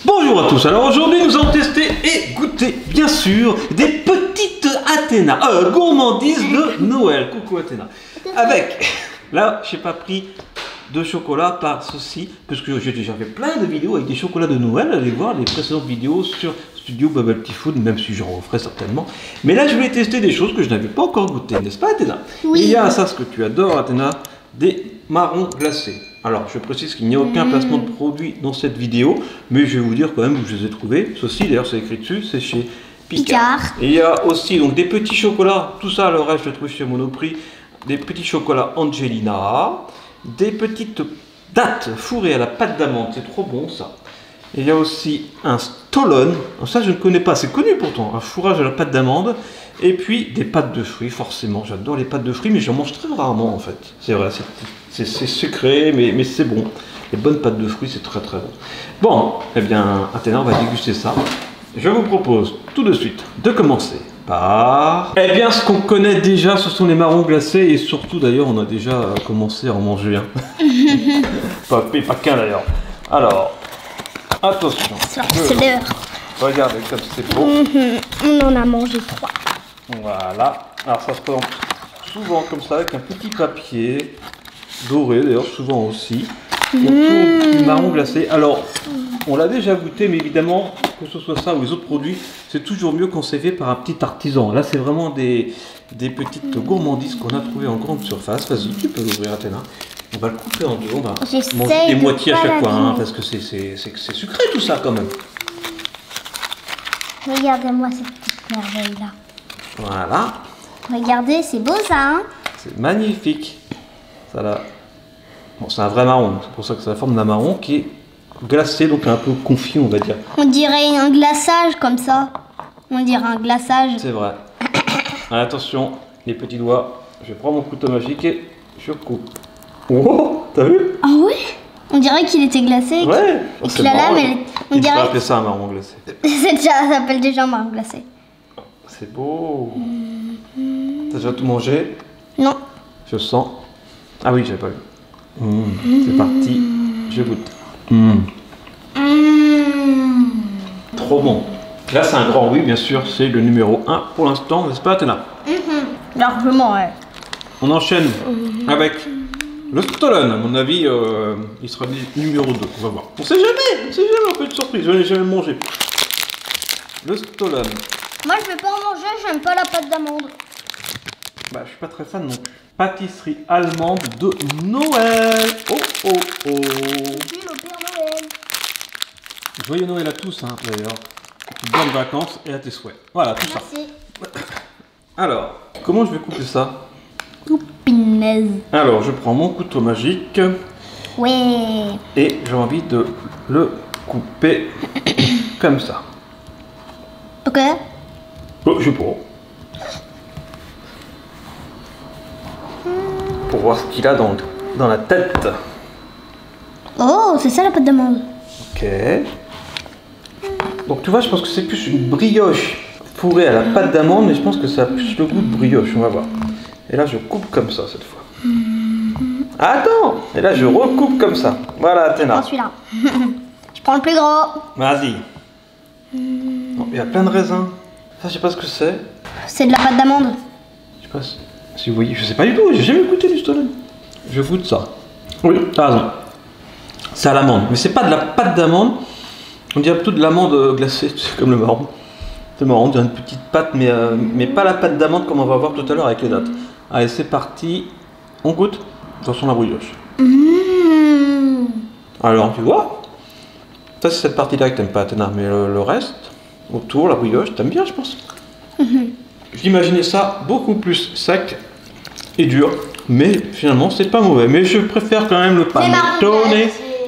Bonjour à tous, alors aujourd'hui nous allons tester et goûter bien sûr des petites Athéna, gourmandises de Noël. Coucou Athéna. Avec, là j'ai pas pris de chocolat par ceci, parce que j'ai déjà fait plein de vidéos avec des chocolats de Noël, allez voir les précédentes vidéos sur Studio Bubble Tea Food, même si j'en referai certainement. Mais là je voulais tester des choses que je n'avais pas encore goûtées, n'est-ce pas Athéna? Oui. Il y a ça, ce que tu adores Athéna, des marrons glacés. Alors je précise qu'il n'y a aucun placement de produit dans cette vidéo, mais je vais vous dire quand même où je les ai trouvés. Ceci d'ailleurs c'est écrit dessus, c'est chez Picard. Et il y a aussi donc des petits chocolats, tout ça le reste je le trouve chez Monoprix, des petits chocolats Angelina, des petites dattes fourrées à la pâte d'amande, c'est trop bon ça. Et il y a aussi un stollen, ça je ne connais pas, c'est connu pourtant, un fourrage à la pâte d'amande. Et puis des pâtes de fruits, forcément, j'adore les pâtes de fruits, mais j'en mange très rarement en fait. C'est vrai, c'est sucré, mais c'est bon. Les bonnes pâtes de fruits, c'est très très bon. Bon, eh bien, Athéna, on va déguster ça. Je vous propose tout de suite de commencer par... Eh bien, ce qu'on connaît déjà, ce sont les marrons glacés, et surtout d'ailleurs, on a déjà commencé à en manger un. pas qu'un d'ailleurs. Alors, attention. C'est l'heure. Regardez comme c'est beau. On en a mangé 3. Voilà, alors ça se présente souvent comme ça avec un petit papier doré d'ailleurs souvent aussi autour du marron glacé. Alors on l'a déjà goûté, mais évidemment que ce soit ça ou les autres produits, c'est toujours mieux quand c'est fait par un petit artisan. Là c'est vraiment des petites gourmandises qu'on a trouvées en grande surface. Vas-y, tu peux l'ouvrir Athéna. On va le couper en deux, on va manger des moitiés à chaque fois hein, parce que c'est sucré tout ça quand même. Regardez-moi cette petite merveille là. Voilà. Regardez, c'est beau ça, hein? C'est magnifique. Ça là. Bon, c'est un vrai marron, c'est pour ça que c'est la forme d'un marron qui est glacé, donc un peu confit, on va dire. On dirait un glaçage comme ça. On dirait un glaçage. C'est vrai. Attention, les petits doigts. Je prends mon couteau magique et je coupe. Oh, t'as vu? Ah ouais? On dirait qu'il était glacé. Ouais. Et que la lame, elle... on dirait. On appeler ça un marron glacé. Ça s'appelle déjà un marron glacé. C'est beau. T'as déjà tout mangé? Non. Je sens. Ah oui, j'avais pas vu. C'est parti. Je goûte. Trop bon. Là, c'est un grand oui, bien sûr. C'est le numéro 1 pour l'instant, n'est-ce pas, Athéna? Largement, ouais. On enchaîne avec le stollen. À mon avis, il sera numéro 2. On va voir. On sait jamais. On peut être surprise. Je n'ai jamais mangé. Le stollen. Moi, je vais pas en manger, j'aime pas la pâte d'amande. Bah, je suis pas très fan non plus. Pâtisserie allemande de Noël. Oh, oh, oh. Puis le Père Noël. Joyeux Noël à tous, hein, d'ailleurs. De bonnes vacances et à tes souhaits. Voilà, tout ça. Merci. Alors, comment je vais couper ça? Coupinaise. Alors, je prends mon couteau magique. Ouais. Et j'ai envie de le couper comme ça. Ok. Oh, je sais pas. Pour voir ce qu'il a dans la tête. Oh, c'est ça la pâte d'amande. Ok. Donc tu vois, je pense que c'est plus une brioche fourrée à la pâte d'amande, mais je pense que ça a plus le goût de brioche, on va voir. Et là, je coupe comme ça cette fois. Attends. Et là, je recoupe comme ça. Voilà, Athéna. Je prends celui-là. Je prends le plus gros. Vas-y. Il y a plein de raisins. Ça, je sais pas ce que c'est. C'est de la pâte d'amande. Je sais pas si vous voyez. Je sais pas du tout. J'ai jamais goûté du stollen. Je goûte ça. Oui, t'as raison. C'est à l'amande. Mais c'est pas de la pâte d'amande. On dirait plutôt de l'amande glacée. C'est comme le marron. C'est marrant. On dirait une petite pâte, mais pas la pâte d'amande comme on va voir tout à l'heure avec les dattes. Allez, c'est parti. On goûte. Ça sent la brioche. Alors, tu vois. Ça, c'est cette partie-là que t'aimes pas, Athéna. Mais le reste, autour, la brioche, t'aimes bien, je pense. J'imaginais ça beaucoup plus sec et dur. Mais finalement, c'est pas mauvais. Mais je préfère quand même le panettone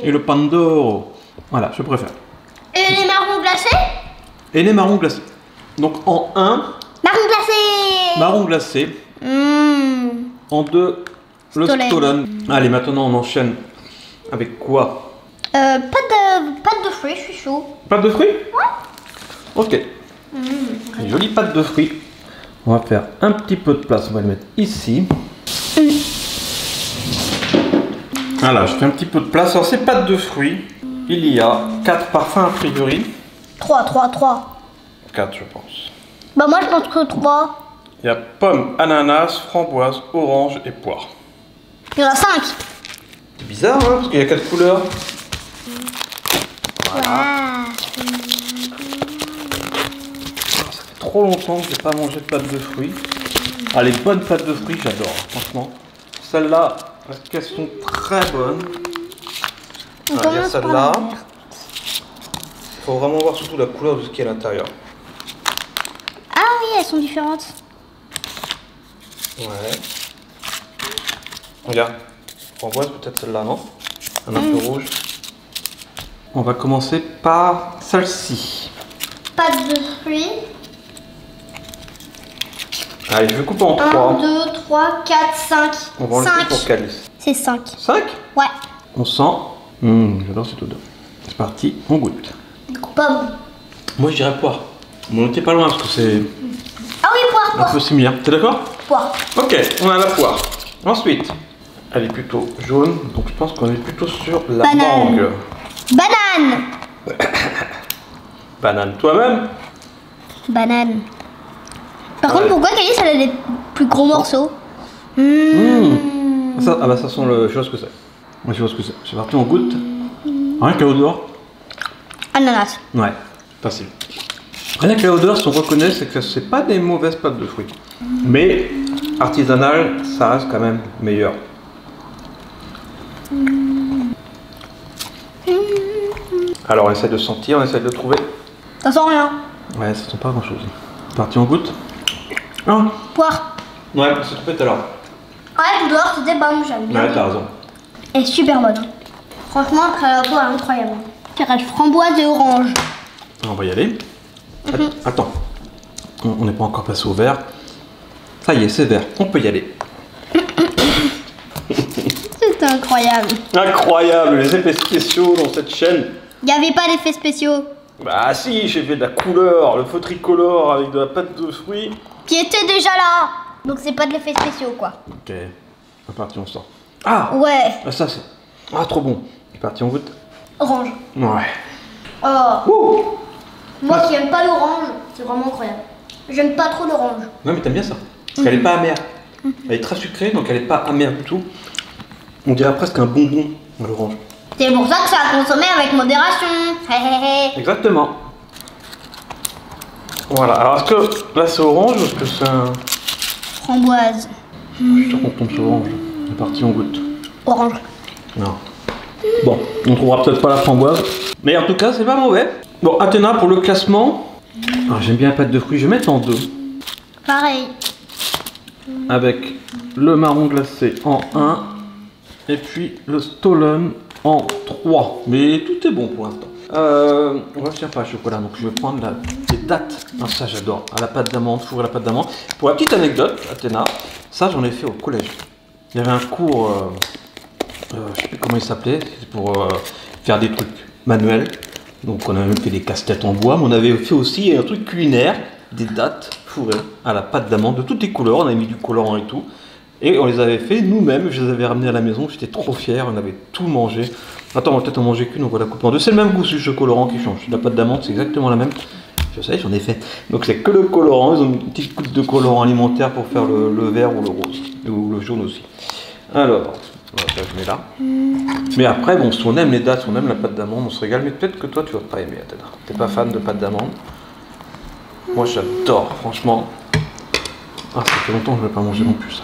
et le pandoro. Voilà, je préfère. Et les marrons glacés? Et les marrons glacés. Donc en 1, marron glacé. Marron glacé. En 2, le stollen. Allez, maintenant on enchaîne avec quoi? Pâte de fruits, je suis chaud. Pâte de fruits? Ouais. Ok. Une jolie pâte de fruits. On va faire un petit peu de place. On va le mettre ici. Voilà, je fais un petit peu de place. Alors, c'est pâte de fruits. Il y a 4 parfums a priori. 3. 4 je pense. Bah moi je pense que 3. Il y a pomme, ananas, framboise, orange et poire. Il y en a 5. C'est bizarre hein, parce qu'il y a 4 couleurs. Voilà. Ça fait trop longtemps que j'ai pas mangé de pâte de fruits. Ah les bonnes pâtes de fruits j'adore franchement. Celles-là, parce qu'elles sont très bonnes. On Ah, il y a commence par celle-là. la verte. Il faut vraiment voir surtout la couleur de ce qui est à l'intérieur. Ah oui, elles sont différentes. Ouais. Regarde. Framboise peut-être celle-là, non? Un peu rouge. On va commencer par celle-ci. Pâte de fruits. Allez, je vais couper en 1, 3. 2, 3, 4, 5. On va en laisser pour Calice. C'est 5. 5? Ouais. On sent. J'adore cette odeur. C'est parti, on goûte. Pomme. Moi je dirais poire. On n'était pas loin parce que c'est Ah oui, poire, un poire. peu similaire. T'es d'accord? Poire. Ok, on a la poire. Ensuite, elle est plutôt jaune, donc je pense qu'on est plutôt sur la Banane. mangue. Banane. Banane toi-même? Banane. Par Ouais. contre, pourquoi Calice elle a les plus gros morceaux? Ça, ah bah ça sent le... Je vois ce que c'est. Moi je vois ce que c'est. C'est parti, on goûte. Rien qu'à l'odeur. Ananas. Ouais, facile. Rien qu'à l'odeur, ce qu'on reconnaît, c'est que c'est pas des mauvaises pâtes de fruits. Mais artisanal, ça reste quand même meilleur. Alors on essaie de sentir, on essaie de trouver. Ça sent rien. Ouais, ça sent pas grand chose. Parti, on goûte. Ah, Poire. ouais, c'est trompé tout à l'heure. Ouais, l'odeur c'était bon, j'aime bien. Ouais, t'as raison. Elle est super bonne. Franchement, la poire est incroyable. Il reste framboise et orange. On va y aller. Attends, on n'est pas encore passé au vert. Ça y est, c'est vert, on peut y aller. C'est incroyable. Incroyable, les effets spéciaux dans cette chaîne. Il n'y avait pas d'effets spéciaux. Bah si, j'ai fait de la couleur, le feu tricolore avec de la pâte de fruits. Qui étaient déjà là. Donc c'est pas de l'effet spéciaux quoi. Ok, c'est parti, on sort. Ah, Ouais. ah, ça c'est... Ah, trop bon. C'est parti, on goûte. Orange. Ouais. Oh. Ouh. Moi qui aime pas l'orange, c'est vraiment incroyable. J'aime pas trop l'orange. Non mais t'aimes bien ça. Parce qu'elle est pas amère. Elle est très sucrée, donc elle est pas amère du tout. On dirait presque un bonbon, l'orange. C'est pour ça que ça a consommé avec modération. Hé hé hé. Exactement. Voilà, alors est-ce que là c'est orange ou est-ce que c'est un... Framboise. Je suis sûr qu'on tombe sur orange. C'est parti, on goûte. Orange. Non. Bon, on trouvera peut-être pas la framboise. Mais en tout cas, c'est pas mauvais. Bon, Athéna, pour le classement. Ah, j'aime bien la pâte de fruits, je vais mettre en 2. Pareil. Avec le marron glacé en 1. Et puis le Stollen en 3. Mais tout est bon pour l'instant. On va finir par le chocolat, donc je vais prendre les dattes. Ah, ça j'adore. À la pâte d'amande, fourré à la pâte d'amande. Pour la petite anecdote, Athéna, ça j'en ai fait au collège. Il y avait un cours, je sais plus comment il s'appelait, c'était pour faire des trucs manuels. Donc on avait même fait des casse-têtes en bois, mais on avait fait aussi un truc culinaire, des dattes fourrées à la pâte d'amande de toutes les couleurs. On avait mis du colorant et tout. Et on les avait fait nous-mêmes, je les avais ramenés à la maison, j'étais trop fier, on avait tout mangé. Attends, on va peut-être en manger qu'une, on va la couper en 2. C'est le même goût, c'est juste le colorant qui change. La pâte d'amande, c'est exactement la même. Je sais, j'en ai fait. Donc c'est que le colorant, ils ont une petite goutte de colorant alimentaire pour faire le vert ou le rose. Ou le jaune aussi. Alors, voilà, ça je mets là. Mais après, bon, si on aime les dattes, si on aime la pâte d'amande, on se régale. Mais peut-être que toi, tu vas pas aimer, Athéna. T'es pas fan de pâte d'amande. Moi, j'adore, franchement. Ah, ça fait longtemps que je n'ai pas mangé non plus, ça.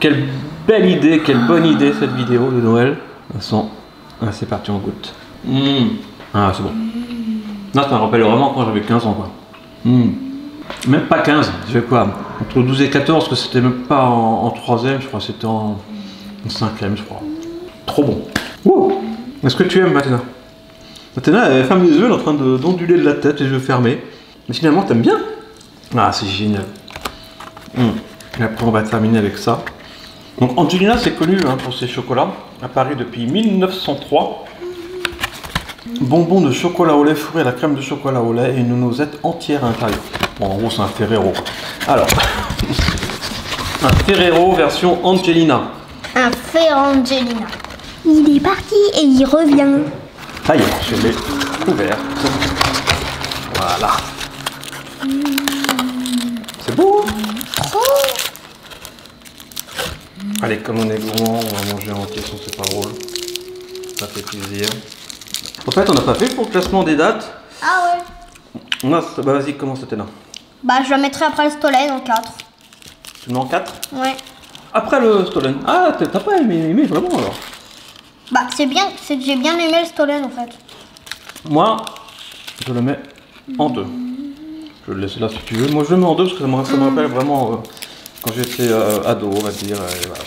Quelle belle idée, quelle bonne idée cette vidéo de Noël. Ah, c'est parti, on goûte. Ah, c'est bon. Non, ça me rappelle vraiment quand j'avais 15 ans, quoi. Même pas 15, j'avais quoi, entre 12 et 14, parce que c'était même pas en 3ème, je crois, c'était en 5ème, je crois. Trop bon. Ouh. Est-ce que tu aimes, Athéna? Athéna, elle ferme les yeux, elle est en train d'onduler de la tête, les yeux fermés. Mais finalement, t'aimes bien? Ah, c'est génial. Et après, on va terminer avec ça. Donc, Angelina, c'est connu hein, pour ses chocolats, à Paris depuis 1903. Bonbons de chocolat au lait fourré à la crème de chocolat au lait et une noisette entière à l'intérieur. Bon, en gros, c'est un Ferrero. Alors, un Ferrero version Angelina. Un Ferrangelina. Il est parti et il revient. Ça y est, je l'ai ouvert. Voilà. C'est beau, hein? Allez, comme on est gourmand, on va manger entier, sinon c'est pas drôle. Ça fait plaisir. En fait, on n'a pas fait pour le classement des dates. Ah ouais. Bah, vas-y, comment c'était là? Bah, je la mettrai après le Stolen en 4. Tu le mets en 4? Ouais. Après le Stolen. Ah, t'as pas aimé vraiment alors? Bah, c'est bien, j'ai bien aimé le Stolen en fait. Moi, je le mets en 2. Je vais le laisser là si tu veux. Moi, je le mets en 2 parce que ça me rappelle vraiment quand j'étais ado, on va dire. Et, voilà.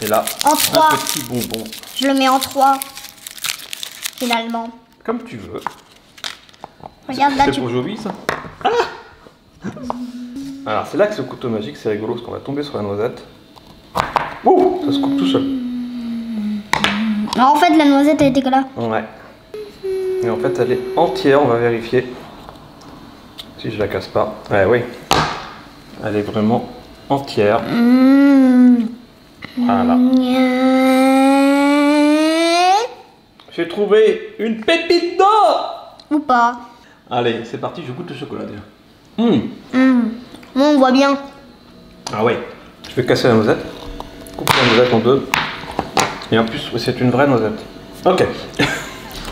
Et là, en 3. un petit bonbon. Je le mets en 3. Finalement. Comme tu veux. Regarde là, c'est pour Jovi ça. Ah, alors, c'est là que ce couteau magique, c'est rigolo parce qu'on va tomber sur la noisette. Ouh, ça se coupe tout seul. Alors, en fait, la noisette, elle était que là. Ouais. Et en fait, elle est entière, on va vérifier. Si je la casse pas. Ouais, oui. Elle est vraiment entière. Voilà. J'ai trouvé une pépite d'or. Ou pas. Allez, c'est parti, je goûte le chocolat déjà. Moi, on voit bien. Ah ouais. Je vais casser la noisette. Coupe la noisette en 2. Et en plus, c'est une vraie noisette. Ok.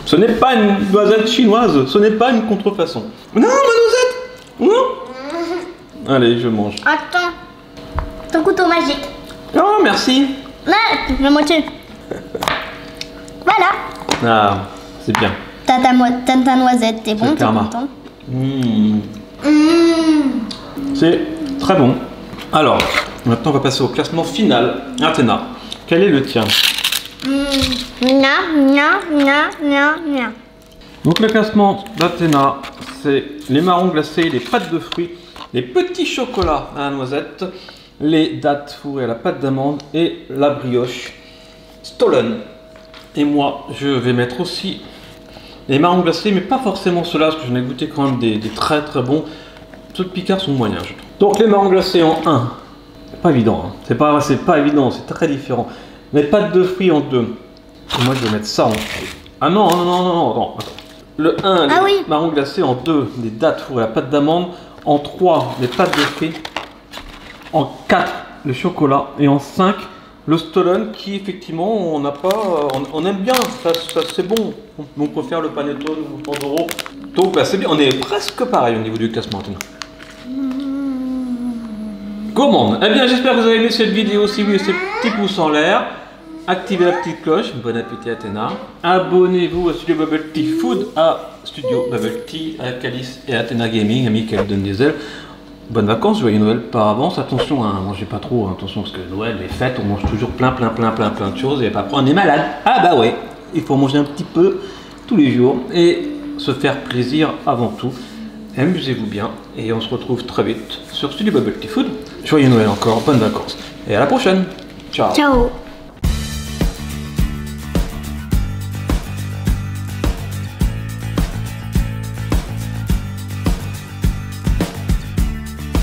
Ce n'est pas une noisette chinoise, ce n'est pas une contrefaçon. Non, ma noisette. Non. Allez, je mange. Attends. Ton couteau magique. Oh, merci. Là, la moitié. Voilà. Ah, c'est bien. T'as ta noisette, t'es bon, t'es karma. content. C'est très bon. Alors, maintenant on va passer au classement final. Athéna, quel est le tien? Donc le classement d'Athéna, c'est les marrons glacés, les pâtes de fruits, les petits chocolats à la noisette, les dattes fourrées à la pâte d'amande et la brioche Stolen. Et moi, je vais mettre aussi les marrons glacés, mais pas forcément ceux-là, parce que j'en ai goûté quand même des très très bons. Ceux de Picard sont moyens, je trouve. Donc les marrons glacés en 1. C'est pas évident, hein. C'est pas évident, c'est très différent. Les pâtes de fruits en 2. Et moi je vais mettre ça en 3. Ah non, attends. Le 1, les marrons glacés en 2, les dattes fourrées à la pâte d'amande. En 3, les pâtes de fruits. En 4, le chocolat. Et en 5, le Stolen qui effectivement on n'a pas, on aime bien, ça c'est bon. On préfère le panettone ou le Pandoro. Donc bah, c'est bien, on est presque pareil au niveau du classement maintenant. Gourmande. Eh bien j'espère que vous avez aimé cette vidéo. Si oui, c'est petit pouce en l'air. Activez la petite cloche. Bon appétit Athéna. Abonnez-vous à Studio Bubble Tea Food, à Studio Bubble Tea, à Calice et Athéna Gaming, à Michael donne des ailes. Bonnes vacances, joyeux Noël par avance. Attention, hein, mangez pas trop, hein, attention parce que Noël, les fêtes, on mange toujours plein de choses et après on est malade. Ah bah ouais, il faut manger un petit peu tous les jours et se faire plaisir avant tout. Amusez-vous bien et on se retrouve très vite sur Studio Bubble Tea Food. Joyeux Noël encore, bonnes vacances et à la prochaine. Ciao. Ciao.